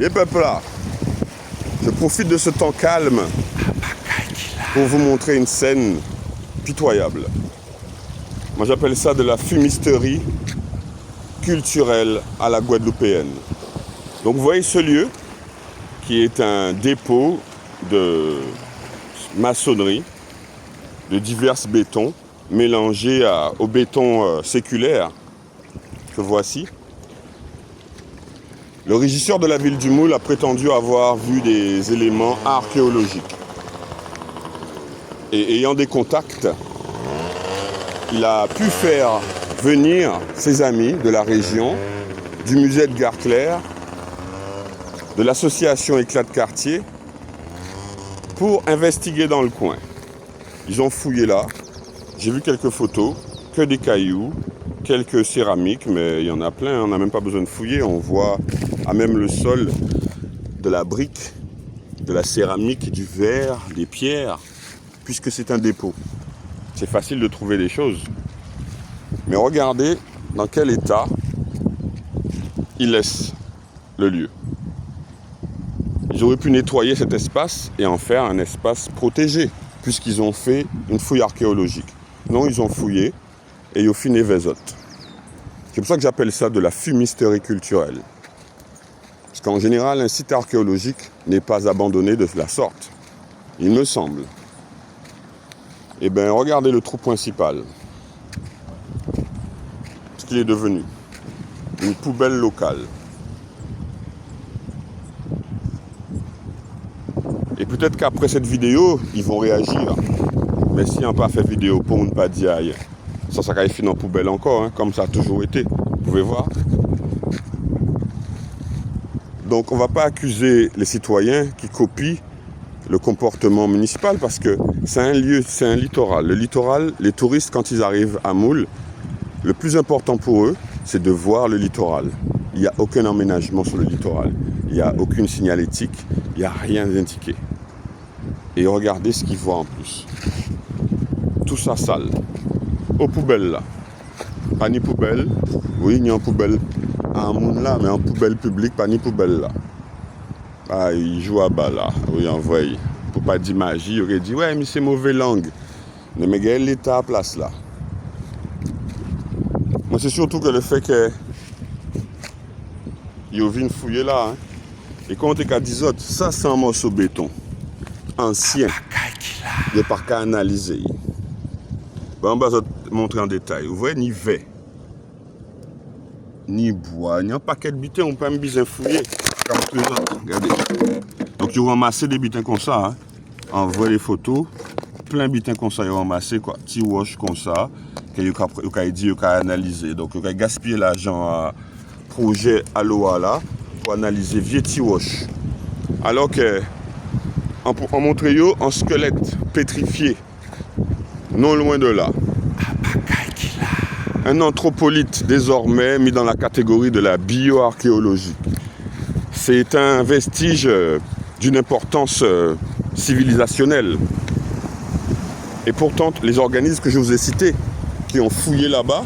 Les peuples là, je profite de ce temps calme pour vous montrer une scène pitoyable. Moi j'appelle ça de la fumisterie culturelle à la guadeloupéenne. Donc vous voyez ce lieu qui est un dépôt de maçonnerie, de divers bétons mélangés au béton séculaire que voici. Le régisseur de la ville du Moule a prétendu avoir vu des éléments archéologiques. Et ayant des contacts, il a pu faire venir ses amis de la région, du musée Edgar Clair, de l'association Éclat de quartier, pour investiguer dans le coin. Ils ont fouillé là, j'ai vu quelques photos, que des cailloux, quelques céramiques, mais il y en a plein, on n'a même pas besoin de fouiller, on voit à même le sol de la brique, de la céramique, du verre, des pierres, puisque c'est un dépôt. C'est facile de trouver des choses. Mais regardez dans quel état ils laissent le lieu. Ils auraient pu nettoyer cet espace et en faire un espace protégé, puisqu'ils ont fait une fouille archéologique. Non, ils ont fouillé et ils ont fini Vezot. C'est pour ça que j'appelle ça de la fumisterie culturelle. Parce qu'en général, un site archéologique n'est pas abandonné de la sorte. Il me semble. Eh bien, regardez le trou principal. Ce qu'il est devenu. Une poubelle locale. Et peut-être qu'après cette vidéo, ils vont réagir. Mais si on n'a pas fait vidéo pour ne pas dire, ça va finir en poubelle encore, hein, comme ça a toujours été. Vous pouvez voir. Donc on ne va pas accuser les citoyens qui copient le comportement municipal parce que c'est un lieu, c'est un littoral. Le littoral, les touristes, quand ils arrivent à Moule, le plus important pour eux, c'est de voir le littoral. Il n'y a aucun emménagement sur le littoral. Il n'y a aucune signalétique. Il n'y a rien d'indiqué. Et regardez ce qu'ils voient en plus. Tout ça sale. Aux poubelles là. Pas ni poubelle. Oui, il y a une poubelle à Moule là, mais en poubelle publique, pas ni poubelle là. Ah, il joue à bas là. Oui, en vrai. Pour pas dire magie, il aurait dit, ouais, mais c'est mauvaise langue. Mais regarde l'état à place là. Moi, c'est surtout que le fait que il vient fouiller là. Hein. Et quand on est qu'à 10 autres, ça c'est un morceau de béton. Ancien. Il n'est pas qu'à analyser. Bon, on va vous montrer en détail. Vous voyez, ni verre, ni bois, ni un paquet de bitins, on peut même bien fouiller. Regardez. Donc, ils ont ramassé des bitins comme ça. Hein. On voit les photos. Plein de bitins comme ça, ils ont ramassé quoi. Petit wash comme ça. Qu'ils ont dit, qu'ils ont analysé. Donc, ils ont gaspillé l'argent à projet Aloha là pour analyser vieux petit wash. Alors que, on montre un squelette pétrifié. Non loin de là. Un anthropolyte désormais mis dans la catégorie de la bioarchéologie. C'est un vestige d'une importance civilisationnelle. Et pourtant, les organismes que je vous ai cités, qui ont fouillé là-bas,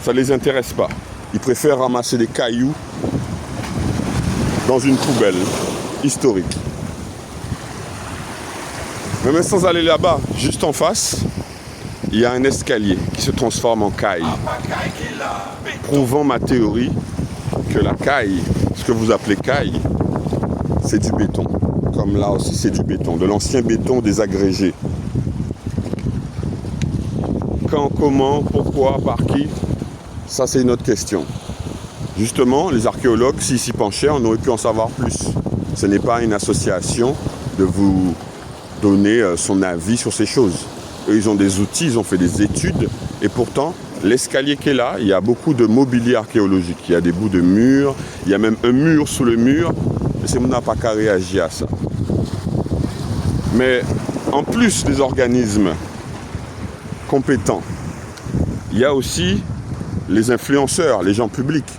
ça ne les intéresse pas. Ils préfèrent ramasser des cailloux dans une poubelle historique. Mais même sans aller là-bas, juste en face, il y a un escalier qui se transforme en caille. Prouvant ma théorie que la caille, ce que vous appelez caille, c'est du béton. Comme là aussi c'est du béton, de l'ancien béton désagrégé. Quand, comment, pourquoi, par qui, ça c'est une autre question. Justement, les archéologues, s'ils s'y penchaient, on aurait pu en savoir plus. Ce n'est pas une association de vous donner son avis sur ces choses. Eux, ils ont des outils, ils ont fait des études, et pourtant, l'escalier qui est là, il y a beaucoup de mobilier archéologique. Il y a des bouts de murs, il y a même un mur sous le mur, et c'est mon n'a pas qu'à réagir à ça. Mais en plus des organismes compétents, il y a aussi les influenceurs, les gens publics,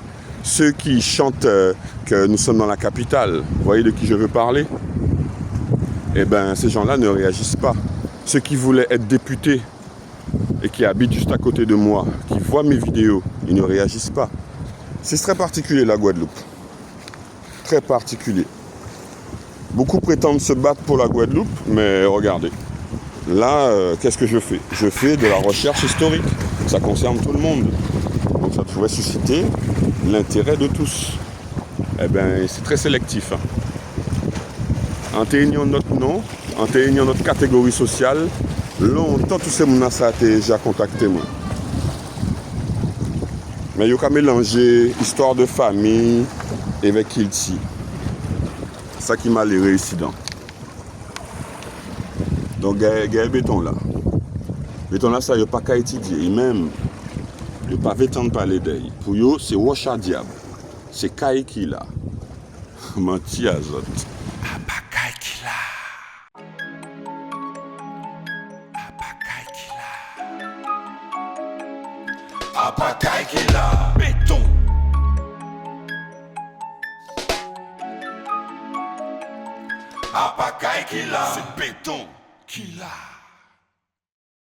ceux qui chantent que nous sommes dans la capitale. Vous voyez de qui je veux parler? Eh bien, ces gens-là ne réagissent pas. Ceux qui voulaient être députés et qui habitent juste à côté de moi, qui voient mes vidéos, ils ne réagissent pas. C'est très particulier la Guadeloupe. très particulier. Beaucoup prétendent se battre pour la Guadeloupe, mais regardez. Là, qu'est-ce que je fais? Je fais de la recherche historique. Ça concerne tout le monde. Donc ça pourrait susciter l'intérêt de tous. Eh bien, c'est très sélectif. En témoignant notre nom, en témoignant notre catégorie sociale, longtemps tous ces gens ça a déjà contacté moi. Mais il y a mélangé histoire de famille avec Kilti. C'est ça qui m'a les réussi dans. Donc, il y a le béton là. Le béton là, ça, il n'y a pas qu'à étudier. Et même, il n'y a pas de parler d'elle. Pour eux, c'est Rocha Diable. C'est Kaiki là. Menti à zot. Apakaï qui l'a, béton. Apakaï qui l'a, c'est béton qui l'a.